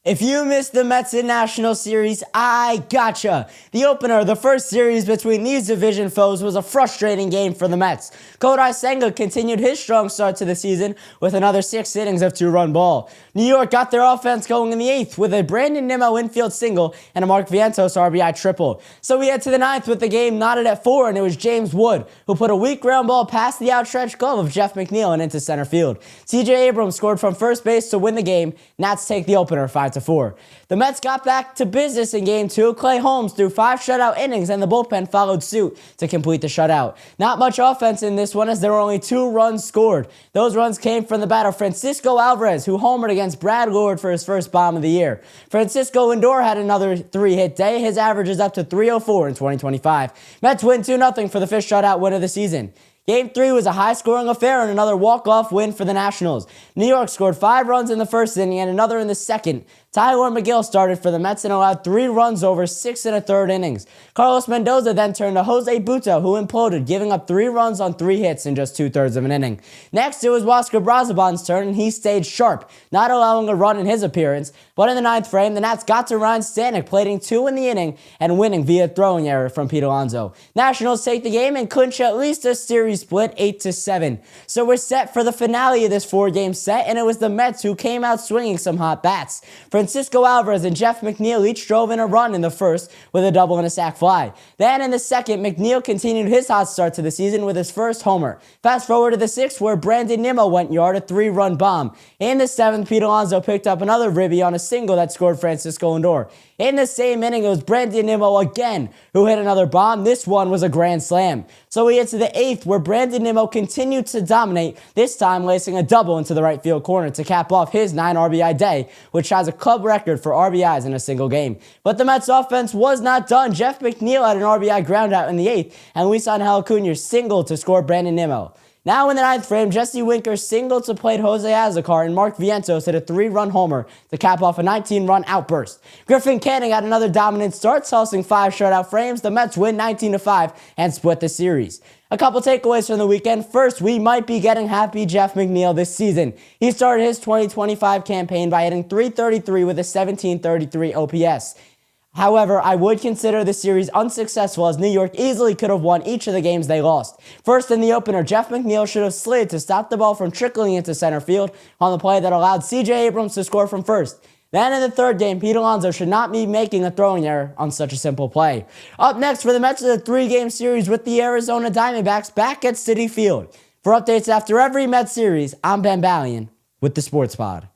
If you missed the Mets and Nationals series, I gotcha. The opener, the first series between these division foes, was a frustrating game for the Mets. Kodai Senga continued his strong start to the season with another 6 innings of 2-run ball. New York got their offense going in the 8th with a Brandon Nimmo infield single and a Mark Vientos RBI triple. So we head to the 9th with the game knotted at 4, and it was James Wood who put a weak ground ball past the outstretched glove of Jeff McNeil and into center field. C.J. Abrams scored from first base to win the game. Nats take the opener 5-4. The Mets got back to business in Game 2. Clay Holmes threw 5 shutout innings, and the bullpen followed suit to complete the shutout. Not much offense in this one, as there were only 2 runs scored. Those runs came from the batter Francisco Alvarez, who homered against Brad Lord for his first bomb of the year. Francisco Lindor had another 3-hit day. His average is up to 304 in 2025. Mets win 2-0 for the 5th shutout win of the season. Game 3 was a high-scoring affair and another walk-off win for the Nationals. New York scored 5 runs in the first inning and another in the second. Tyler McGill started for the Mets and allowed 3 runs over 6 1/3 innings. Carlos Mendoza then turned to Jose Buta, who imploded, giving up 3 runs on 3 hits in just 2/3 of an inning. Next, it was Oscar Brazoban's turn, and he stayed sharp, not allowing a run in his appearance. But in the 9th frame, the Nats got to Ryan Stanek, plating 2 in the inning and winning via throwing error from Pete Alonso. Nationals take the game and clinch at least a series split 8-7. So we're set for the finale of this 4-game set, and it was the Mets who came out swinging some hot bats. Francisco Alvarez and Jeff McNeil each drove in a run in the first with a double and a sac fly. Then in the second, McNeil continued his hot start to the season with his first homer. Fast forward to the 6th, where Brandon Nimmo went yard, a 3-run bomb. In the 7th, Pete Alonso picked up another ribby on a single that scored Francisco Lindor. In the same inning, it was Brandon Nimmo again who hit another bomb. This one was a grand slam. So we get to the 8th, where Brandon Nimmo continued to dominate, this time lacing a double into the right field corner to cap off his 9 RBI day, which has a club record for RBIs in a single game. But the Mets offense was not done. Jeff McNeil had an RBI groundout in the 8th, and Luisangel Acuna singled to score Brandon Nimmo. Now in the 9th frame, Jesse Winker singled to plate Jose Azocar, and Mark Vientos hit a 3-run homer to cap off a 19-run outburst. Griffin Canning had another dominant start, tossing 5 shutout frames. The Mets win 19-5 and split the series. A couple takeaways from the weekend. First, we might be getting happy Jeff McNeil this season. He started his 2025 campaign by hitting .333 with a 1733 OPS. However, I would consider the series unsuccessful, as New York easily could have won each of the games they lost. First, in the opener, Jeff McNeil should have slid to stop the ball from trickling into center field on the play that allowed C.J. Abrams to score from first. Then in the 3rd game, Pete Alonso should not be making a throwing error on such a simple play. Up next for the Mets is a 3-game series with the Arizona Diamondbacks back at Citi Field. For updates after every Mets series, I'm Ben Ballion with the Sports Pod.